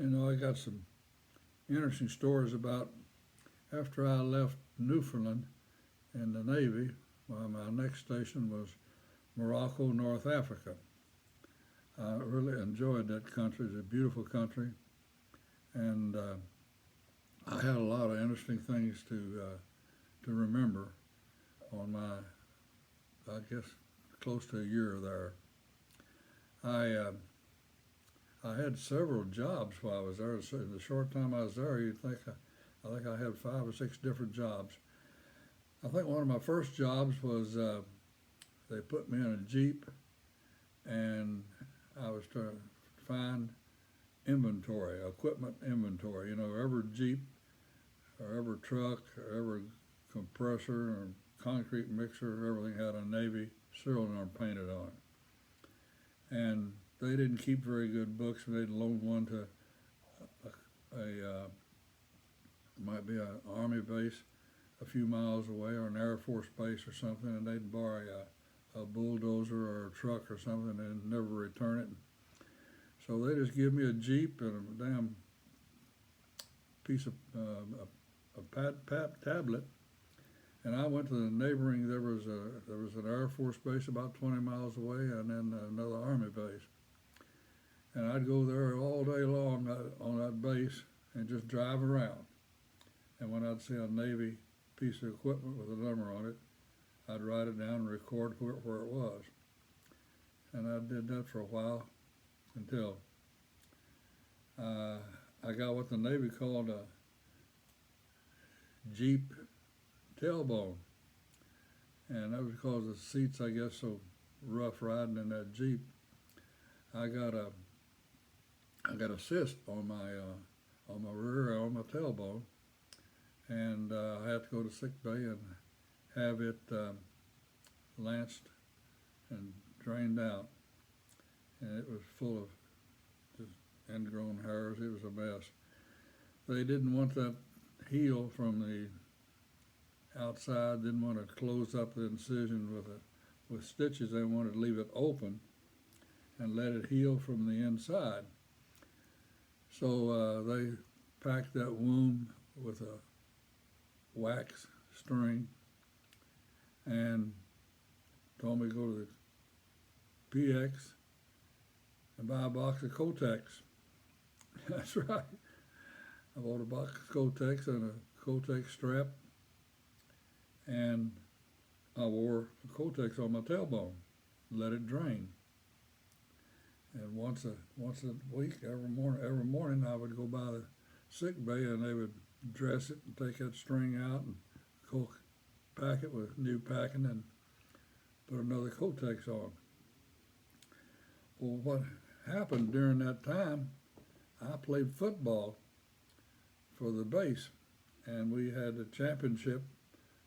I got some interesting stories about after I left Newfoundland in the Navy. Well, my next station was Morocco, North Africa. I really enjoyed that country. It's a beautiful country, and I had a lot of interesting things to remember on my, I guess, close to a year there. I I had several jobs while I was there. So in the short time I was there, I think I had 5 or 6 different jobs. I think one of my first jobs was they put me in a jeep, and I was trying to find inventory, equipment inventory. Every jeep or every truck or every compressor or concrete mixer, everything had a Navy serial number painted on it. And they didn't keep very good books. They'd loan one to a might be an army base a few miles away or an Air Force base or something, and they'd borrow a bulldozer or a truck or something and never return it. So they just give me a Jeep and a damn piece of tablet, and I went to the neighboring. There was an Air Force base about 20 miles away, and then another Army base. And I'd go there all day long on that base and just drive around. And when I'd see a Navy piece of equipment with a number on it, I'd write it down and record where it was. And I did that for a while until I got what the Navy called a Jeep tailbone. And that was because the seats, I guess, so rough riding in that Jeep. I got a cyst on my rear, on my tailbone, and I had to go to sick bay and have it lanced and drained out, and it was full of just ingrown hairs. It was a mess. They didn't want that heel from the outside. Didn't want to close up the incision with stitches. They wanted to leave it open and let it heal from the inside. So they packed that wound with a wax string and told me to go to the PX and buy a box of Kotex. That's right. I bought a box of Kotex and a Kotex strap, and I wore a Kotex on my tailbone, let it drain. And once a week, every morning, I would go by the sick bay, and they would dress it and take that string out and pack it with new packing and put another Kotex on. Well, what happened during that time, I played football for the base, and we had a championship,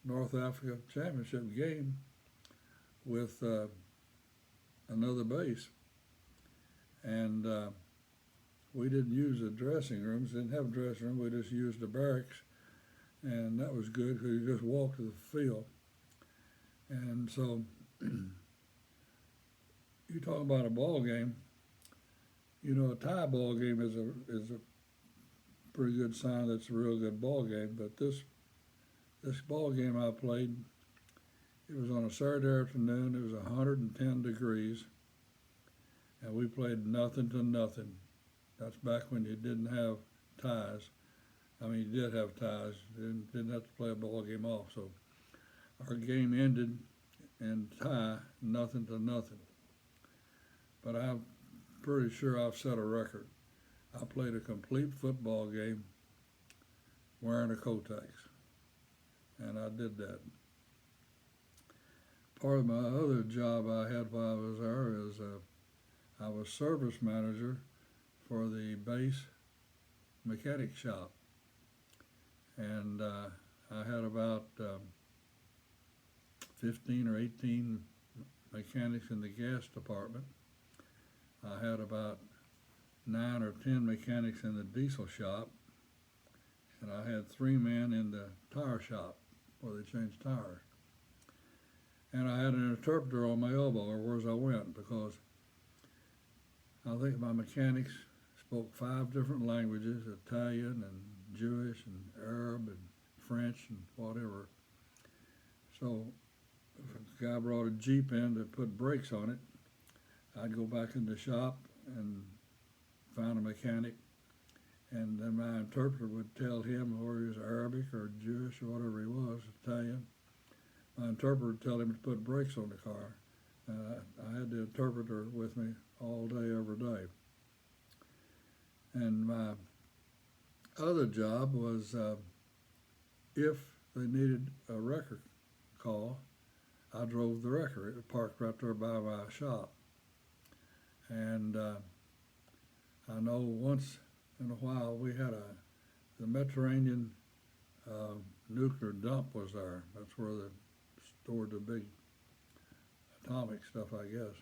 North Africa championship game with another base. And we didn't use the dressing rooms, didn't have a dressing room, we just used the barracks, and that was good because you just walked to the field. And so, you talk about a ball game, a tie ball game is a pretty good sign that's a real good ball game, but this ball game I played, it was on a Saturday afternoon, it was 110 degrees, and we played nothing to nothing. That's back when you didn't have ties. I mean, you did have ties. You didn't have to play a ball game off. So our game ended in tie, nothing to nothing. But I'm pretty sure I've set a record. I played a complete football game wearing a Kotex, and I did that. Part of my other job I had while I was there is I was service manager for the base mechanic shop, and I had about 15 or 18 mechanics in the gas department. I had about 9 or 10 mechanics in the diesel shop, and I had 3 men in the tire shop where they changed tires. And I had an interpreter on my elbow everywhere I went, because I think my mechanics spoke 5 different languages, Italian and Jewish and Arab and French and whatever. So if a guy brought a Jeep in to put brakes on it, I'd go back in the shop and find a mechanic, and then my interpreter would tell him whether he was Arabic or Jewish or whatever he was, Italian. My interpreter would tell him to put brakes on the car. I had the interpreter with me all day, every day. And my other job was if they needed a wrecker call, I drove the wrecker. It was parked right there by my shop. And I know once in a while we had the Mediterranean nuclear dump was there. That's where they stored the big atomic stuff, I guess.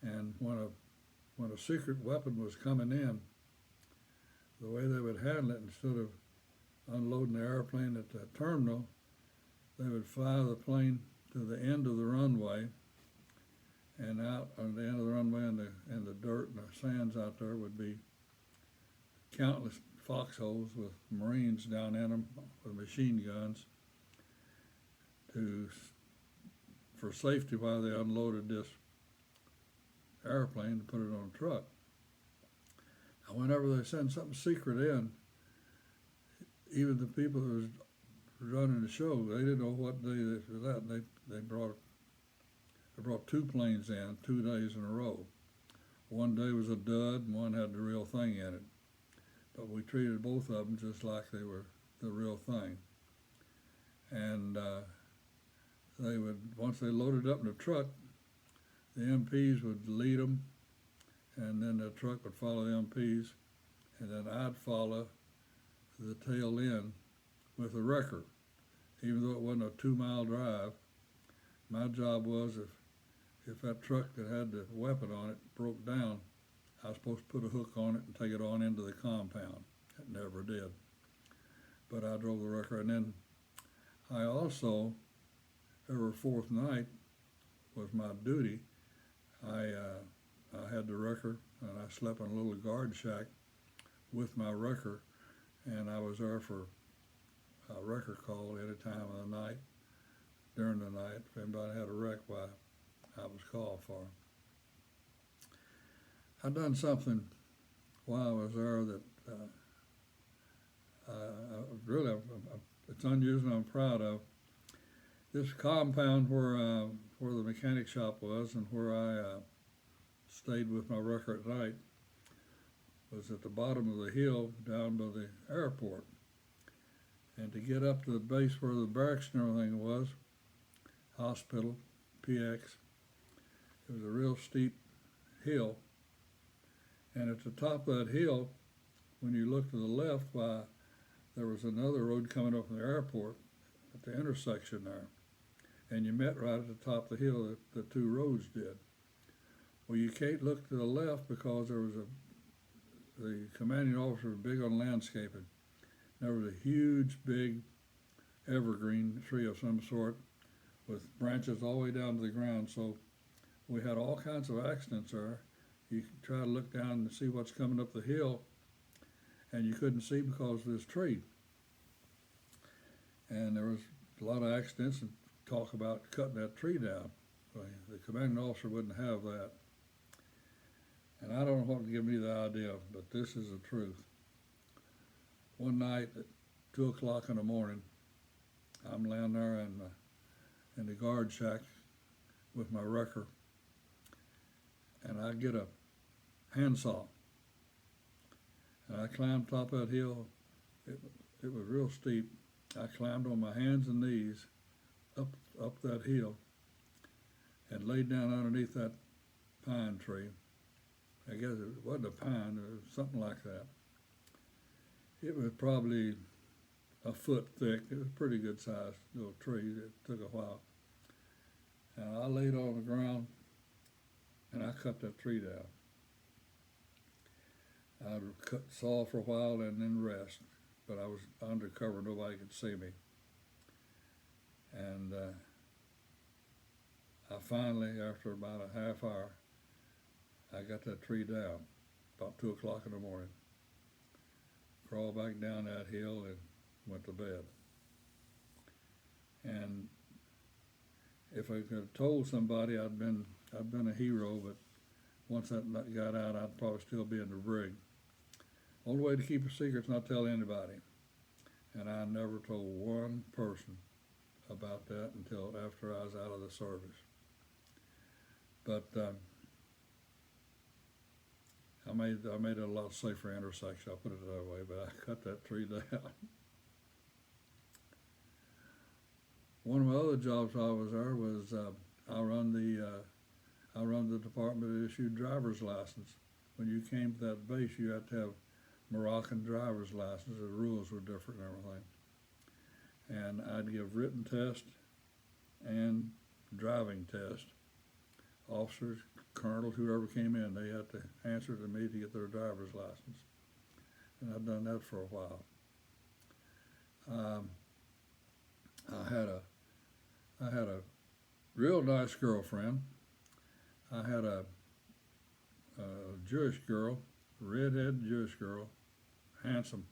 And when a secret weapon was coming in, the way they would handle it, instead of unloading the airplane at the terminal, they would fly the plane to the end of the runway, and out on the end of the runway and the dirt and the sands out there would be countless foxholes with Marines down in them with machine guns for safety while they unloaded this airplane and put it on a truck. Now, whenever they send something secret in, even the people that was running the show, they didn't know what day this was that. They brought 2 planes in 2 days in a row. One day was a dud and one had the real thing in it. But we treated both of them just like they were the real thing. And they would, once they loaded up in the truck, the MPs would lead them, and then the truck would follow the MPs, and then I'd follow the tail end with a wrecker. Even though it wasn't a 2-mile drive, my job was if that truck that had the weapon on it broke down, I was supposed to put a hook on it and take it on into the compound. It never did. But I drove the wrecker, and then I also, every 4th night was my duty. I had the wrecker, and I slept in a little guard shack with my wrecker, and I was there for a wrecker call any time of the night, during the night. If anybody had a wreck, why, I was called for. I done something while I was there that really, it's unusual and I'm proud of. This compound where the mechanic shop was and where I stayed with my wrecker at night was at the bottom of the hill down by the airport. And to get up to the base where the barracks and everything was, hospital, PX, it was a real steep hill. And at the top of that hill, when you look to the left, why, there was another road coming up from the airport at the intersection there. And you met right at the top of the hill that the 2 roads did. Well, you can't look to the left because there was the commanding officer was big on landscaping. There was a huge, big evergreen tree of some sort with branches all the way down to the ground. So we had all kinds of accidents there. You could try to look down and see what's coming up the hill, and you couldn't see because of this tree. And there was a lot of accidents and talk about cutting that tree down. The commanding officer wouldn't have that. And I don't know what gave me the idea, but this is the truth. One night at 2 o'clock in the morning, I'm laying there in the guard shack with my wrecker, and I get a handsaw. And I climbed top of that hill. It was real steep. I climbed on my hands and knees up that hill and laid down underneath that pine tree. I guess it wasn't a pine, it was something like that. It was probably a foot thick. It was a pretty good sized little tree. It took a while. And I laid on the ground and I cut that tree down. I'd saw for a while and then rest, but I was undercover, nobody could see me. And I finally, after about a half hour, I got that tree down. about 2 o'clock in the morning. Crawled back down that hill and went to bed. And if I could have told somebody, I'd been a hero, but once that got out, I'd probably still be in the brig. Only way to keep a secret is not tell anybody. And I never told one person about that until after I was out of the service. But I made it a lot safer intersection, I'll put it that way, but I cut that tree down. One of my other jobs while I was there was I run the department that issued driver's license. When you came to that base, you had to have Moroccan driver's license. The rules were different and everything. And I'd give written test and driving test. Officers, colonels, whoever came in, they had to answer to me to get their driver's license. And I'd done that for a while. I had a real nice girlfriend. I had a Jewish girl, redhead Jewish girl, handsome,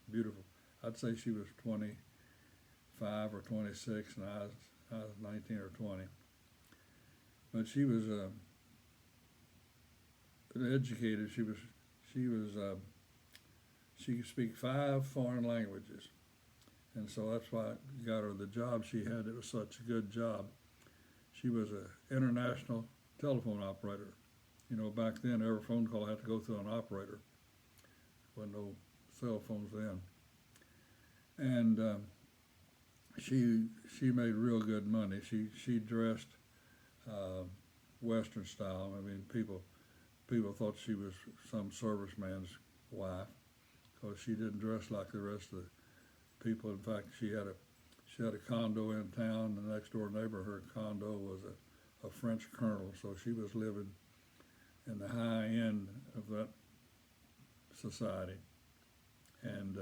beautiful. I'd say she was 25 or 26, and I was 19 or 20. But she was educated. She could speak 5 foreign languages, and so that's why I got her the job she had. It was such a good job. She was an international telephone operator. You know, back then every phone call had to go through an operator. There wasn't no cell phones then. And she made real good money. She dressed Western style. I mean, people thought she was some serviceman's wife because she didn't dress like the rest of the people. In fact, she had a condo in town. The next door neighbor, her condo was a French colonel, so she was living in the high end of that society. And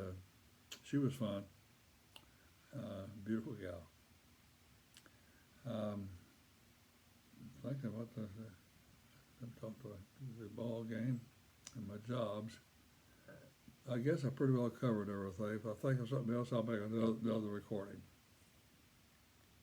she was fun, beautiful gal. Thinking about the ball game and my jobs. I guess I pretty well covered everything. If I think of something else, I'll make another recording.